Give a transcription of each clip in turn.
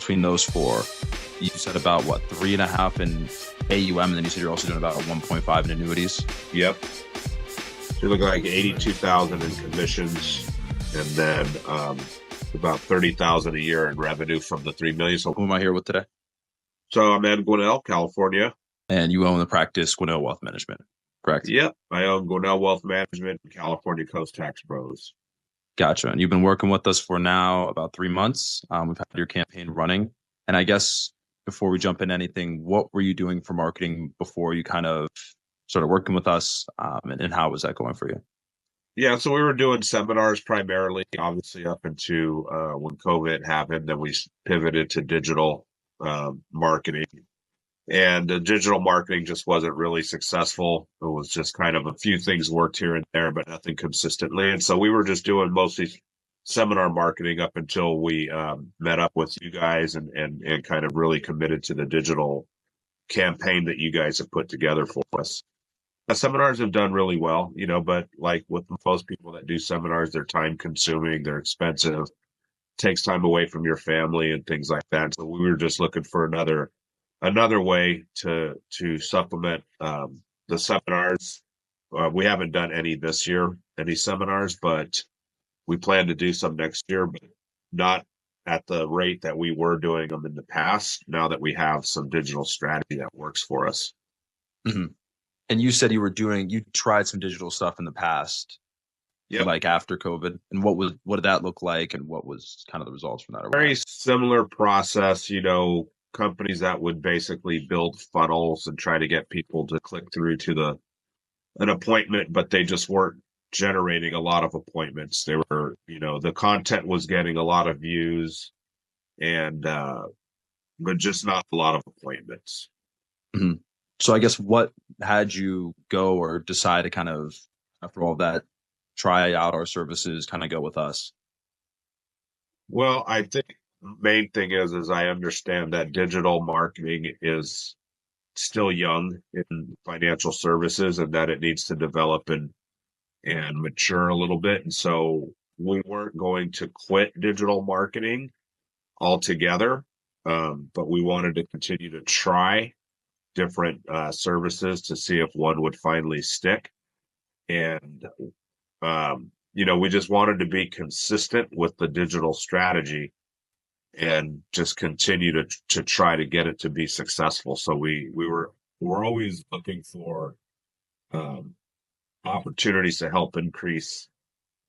between those four, you said about what, 3.5 in AUM, and then you said you're also doing about 1.5 in annuities. Yep. So look like 82,000 in commissions, and then about 30,000 a year in revenue from the 3 million. So Who am I here with today? I'm in Guanill, California. And you own the practice Guanill Wealth Management, correct? Yep. I own Guanill Wealth Management and California Coast Tax Pros. Gotcha. And you've been working with us for now about 3 months. We've had your campaign running. And I guess before we jump in anything, what were you doing for marketing before you kind of started working with us? And how was that going for you? Yeah, so we were doing seminars primarily, obviously up into when COVID happened. Then we pivoted to digital marketing. And the digital marketing just wasn't really successful. It was just kind of a few things worked here and there, but nothing consistently. And so we were just doing mostly seminar marketing up until we met up with you guys and kind of really committed to the digital campaign that you guys have put together for us. Seminars have done really well, but like with most people that do seminars, they're time consuming, they're expensive, takes time away from your family and things like that. So we were just looking for another way to supplement the seminars. We haven't done any this year, any seminars, but we plan to do some next year, but not at the rate that we were doing them in the past, now that we have some digital strategy that works for us. Mm-hmm. And you said you tried some digital stuff in the past, Yep. like after COVID. And what did that look like? And what was kind of the results from that? Very similar process, companies that would basically build funnels and try to get people to click through to an appointment, but they just weren't generating a lot of appointments. They were, the content was getting a lot of views and but just not a lot of appointments. Mm-hmm. So I guess what had you go or decide to kind of, after all that, try out our services, kind of go with us? Well, I think the main thing is I understand that digital marketing is still young in financial services and that it needs to develop and mature a little bit. And so we weren't going to quit digital marketing altogether, but we wanted to continue to try different services to see if one would finally stick. And, we just wanted to be consistent with the digital strategy and just continue to try to get it to be successful. So we're always looking for opportunities to help increase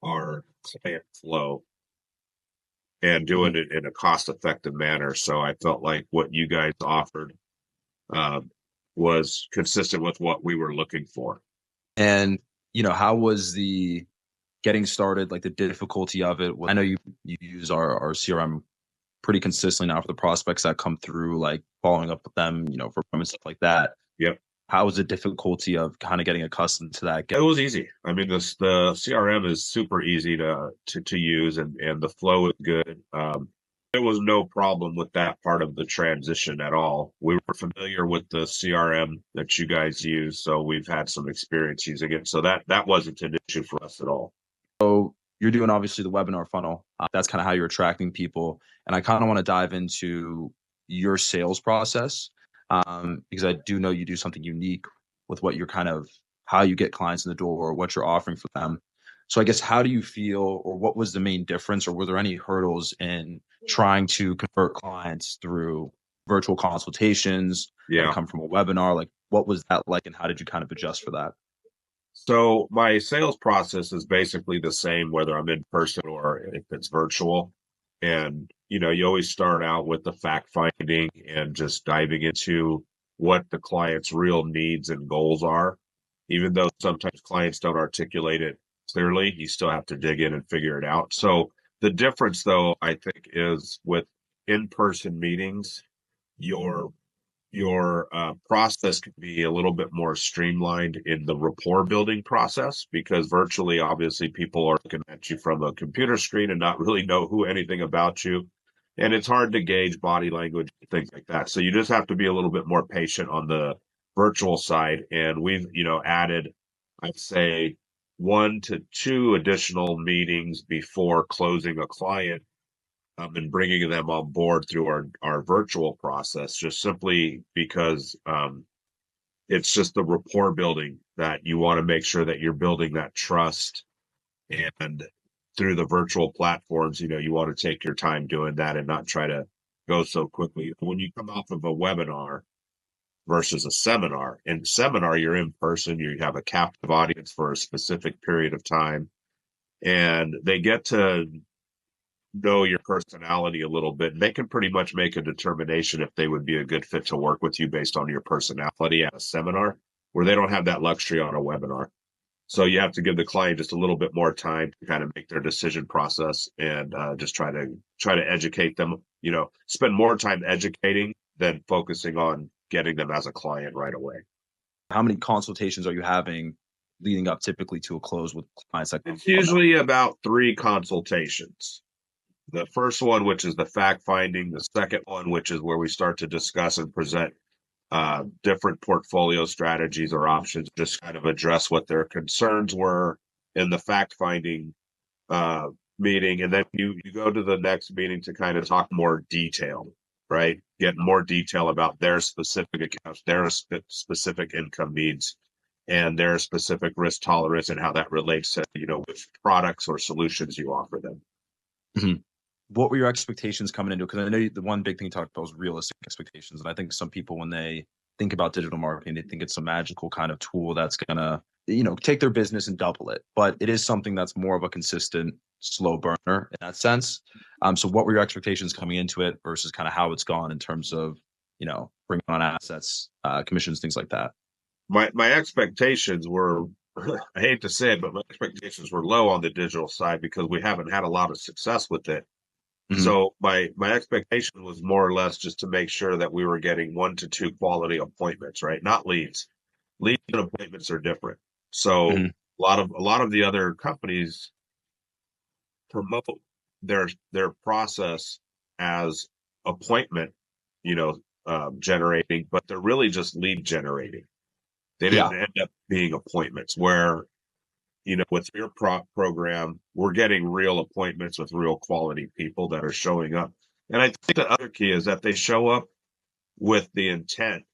our client flow and doing it in a cost-effective manner. So I felt like what you guys offered was consistent with what we were looking for. And, how was the getting started, like the difficulty of it? I know you use our CRM pretty consistently now for the prospects that come through, like following up with them, for and stuff like that. Yep. How was the difficulty of kind of getting accustomed to that? It was easy. I mean, the CRM is super easy to use and the flow is good. There was no problem with that part of the transition at all. We were familiar with the CRM that you guys use, so we've had some experience using it. So that wasn't an issue for us at all. So you're doing obviously the webinar funnel. That's kind of how you're attracting people. And I kind of want to dive into your sales process because I do know you do something unique with what you're how you get clients in the door or what you're offering for them. So I guess, how do you feel, or what was the main difference, or were there any hurdles in trying to convert clients through virtual consultations that come from a webinar? Like, what was that like, and how did you kind of adjust for that? So my sales process is basically the same, whether I'm in person or if it's virtual. And, you always start out with the fact finding and just diving into what the client's real needs and goals are. Even though sometimes clients don't articulate it clearly, you still have to dig in and figure it out. So the difference, though, I think, is with in-person meetings, your process can be a little bit more streamlined in the rapport building process, because virtually, obviously, people are looking at you from a computer screen and not really know anything about you. And it's hard to gauge body language, things like that. So you just have to be a little bit more patient on the virtual side. And we've, added, I'd say, 1 to 2 additional meetings before closing a client and bringing them on board through our virtual process, just simply because it's just the rapport building that you want to make sure that you're building that trust. And through the virtual platforms, you want to take your time doing that and not try to go so quickly. When you come off of a webinar versus a seminar, in seminar, you're in person, you have a captive audience for a specific period of time, and they get to know your personality a little bit. They can pretty much make a determination if they would be a good fit to work with you based on your personality at a seminar, where they don't have that luxury on a webinar. So you have to give the client just a little bit more time to kind of make their decision process, and just try to educate them. Spend more time educating than focusing on getting them as a client right away. How many consultations are you having leading up typically to a close with clients that come It's from that? usually about 3 consultations. The first one, which is the fact finding, the second one, which is where we start to discuss and present different portfolio strategies or options, just kind of address what their concerns were in the fact finding uh, meeting. And then you go to the next meeting to kind of talk more detail, right? Get more detail about their specific accounts, their specific income needs, and their specific risk tolerance, and how that relates to, which products or solutions you offer them. Mhm. What were your expectations coming into it? Because I know the one big thing you talked about was realistic expectations. And I think some people, when they think about digital marketing, they think it's a magical kind of tool that's going to, take their business and double it. But it is something that's more of a consistent, slow burner in that sense. So what were your expectations coming into it versus kind of how it's gone in terms of, bringing on assets, commissions, things like that? My expectations were, I hate to say it, but my expectations were low on the digital side because we haven't had a lot of success with it. Hmm. So my expectation was more or less just to make sure that we were getting 1 to 2 quality appointments, right? Not leads. Leads and appointments are different. So Hmm. a lot of the other companies promote their process as appointment, generating, but they're really just lead generating. They Yeah. didn't end up being appointments. Where, with your program, we're getting real appointments with real quality people that are showing up. And I think the other key is that they show up with the intent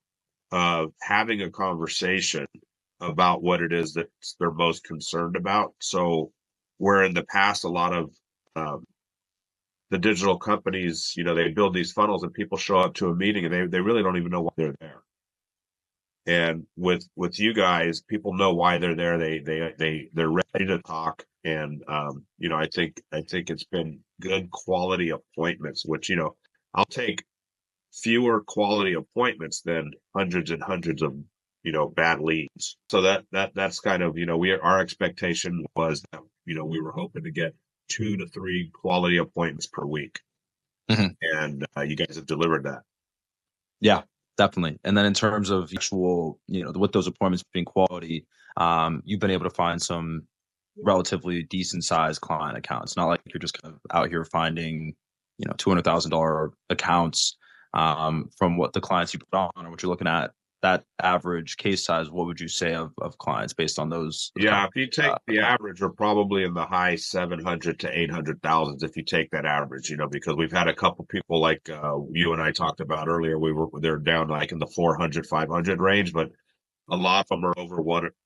of having a conversation about what it is that they're most concerned about. So, where in the past, a lot of um, the digital companies, they build these funnels and people show up to a meeting and they really don't even know why they're there. And with you guys, people know why they're there. They're ready to talk. And I think it's been good quality appointments, which, I'll take fewer quality appointments than hundreds and hundreds of, bad leads. So that's kind of, our expectation was that, we were hoping to get 2 to 3 quality appointments per week. Hmm. And you guys have delivered that. Yeah, definitely. And then in terms of actual, with those appointments being quality, you've been able to find some relatively decent sized client accounts. Not like you're just kind of out here finding, $200,000 accounts from what the clients you put on or what you're looking at. That average case size, what would you say of clients based on those kind Yeah, if you take of the average, we're probably in the high 700 to 800,000 if you take that average, because we've had a couple people like you and I talked about earlier. They're down like in the 400, 500 range, but a lot of them are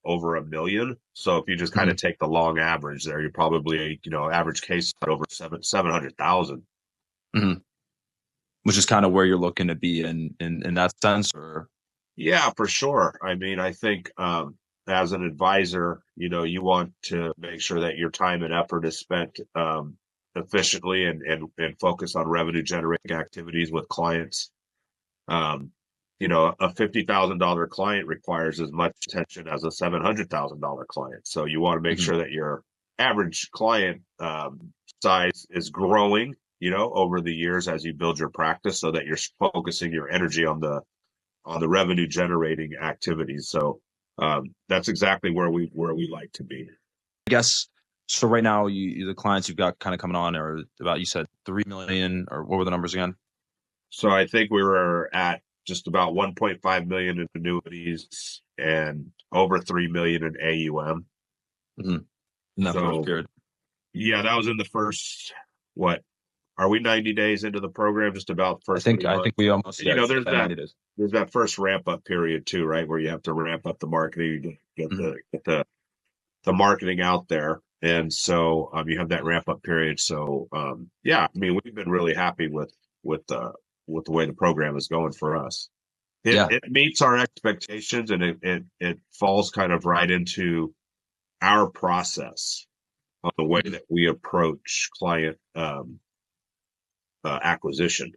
over a million. So if you just kind of Mhm. take the long average there, you're probably, average case at over 700,000. Mhm. Which is kind of where you're looking to be in that sense, or Yeah, for sure. I mean, I think as an advisor, you want to make sure that your time and effort is spent efficiently, and focus on revenue generating activities with clients. Um, a $50,000 client requires as much attention as a $700,000 client. So you want to make Mhm. sure that your average client size is growing, over the years as you build your practice, so that you're focusing your energy on the revenue generating activities. So that's exactly where we like to be. I guess so. Right now, the clients you've got kind of coming on are about, you said 3 million, or what were the numbers again? So I think we were at just about 1.5 million in annuities and over 3 million in AUM. Hmm. In that first So period. yeah, that was in the first, what, are we 90 days into the program? Just about I first think 3 months. we almost, You yeah, know, it's at 90 days. there's that first ramp up period too, right? Where you have to ramp up the marketing, Mhm. get the marketing out there. And so you have that ramp up period. So yeah, I mean, we've been really happy with with the way the program is going for us. Yeah. It meets our expectations, and it falls kind of right into our process on the way Mhm. that we approach client acquisition.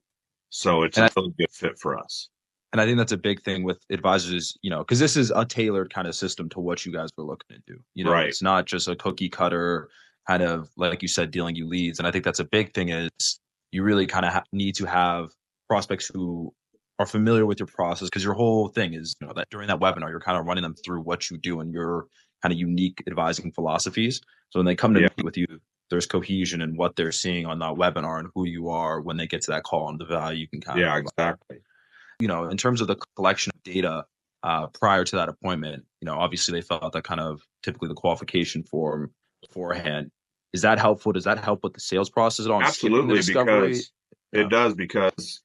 So it's And a I, really good fit for us. and I think that's a big thing with advisors, because this is a tailored kind of system to what you guys were looking to do. Right. It's not just a cookie cutter kind of, like you said, dealing you leads. And I think that's a big thing is you really kind of need to have prospects who are familiar with your process, because your whole thing is, that during that webinar, you're kind of running them through what you do and your kind of unique advising philosophies. So when they come to Yeah. meet with you, there's cohesion in what they're seeing on that webinar and who you are when they get to that call and the value you can kind of Yeah, provide. exactly. In terms of the collection of data prior to that appointment, obviously they fill out that kind of typically the qualification form beforehand. Is that helpful? Does that help with the sales process at all and skipping the Absolutely, discovery? because it Yeah. does, because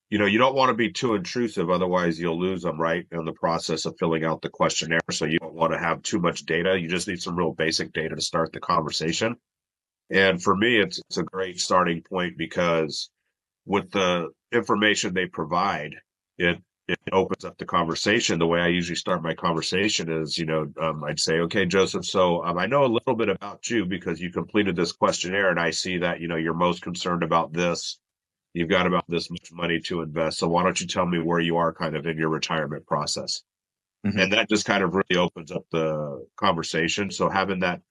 you don't want to be too intrusive, otherwise you'll lose them right in the process of filling out the questionnaire. So you don't want to have too much data. You just need some real basic data to start the conversation. And for me, it's a great starting point because with the information they provide, it it opens up the conversation. The way I usually start my conversation is, I'd say, okay, Joseph, so I know a little bit about you because you completed this questionnaire, and I see that you're most concerned about this. You've got about this much money to invest. So why don't you tell me where you are kind of in your retirement process? Hmm. And that just kind of really opens up the conversation. So having that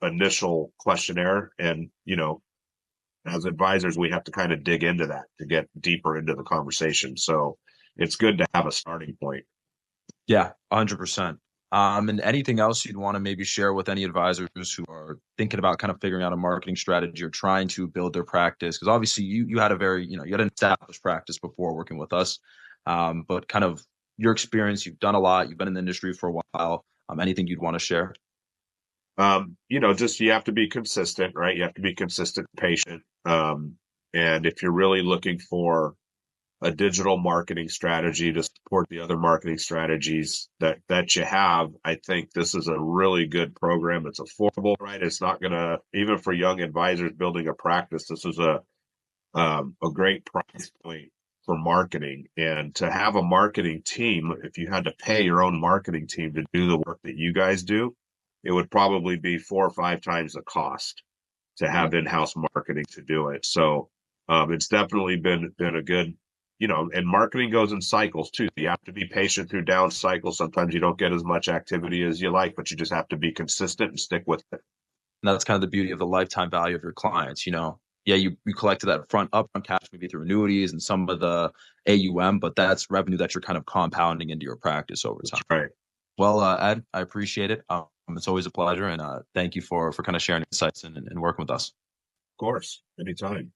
initial questionnaire, and as advisors, we have to kind of dig into that to get deeper into the conversation. So it's good to have a starting point. Yeah, 100%. And anything else you'd want to maybe share with any advisors who are thinking about kind of figuring out a marketing strategy or trying to build their practice? Because obviously you had a very, you had an established practice before working with us, but kind of your experience, you've done a lot, you've been in the industry for a while. Anything you'd want to share? Just you have to be consistent, right? You have to be consistent, patient. And if you're really looking for a digital marketing strategy to support the other marketing strategies that you have, I think this is a really good program. It's affordable, right? It's not gonna, even for young advisors building a practice, this is a great price point for marketing. And to have a marketing team, if you had to pay your own marketing team to do the work that you guys do, it would probably be 4 or 5 times the cost to Mhm. have in-house marketing to do it. So it's definitely been a good, and marketing goes in cycles too. You have to be patient through down cycles. Sometimes you don't get as much activity as you like, but you just have to be consistent and stick with it. And that's kind of the beauty of the lifetime value of your clients. Yeah, you collected that upfront cash maybe through annuities and some of the AUM, but that's revenue that you're kind of compounding into your practice over That's time. right. Of Well, Ed, I appreciate it. It's always a pleasure, and thank you for kind of sharing insights and working with us. course. Anytime.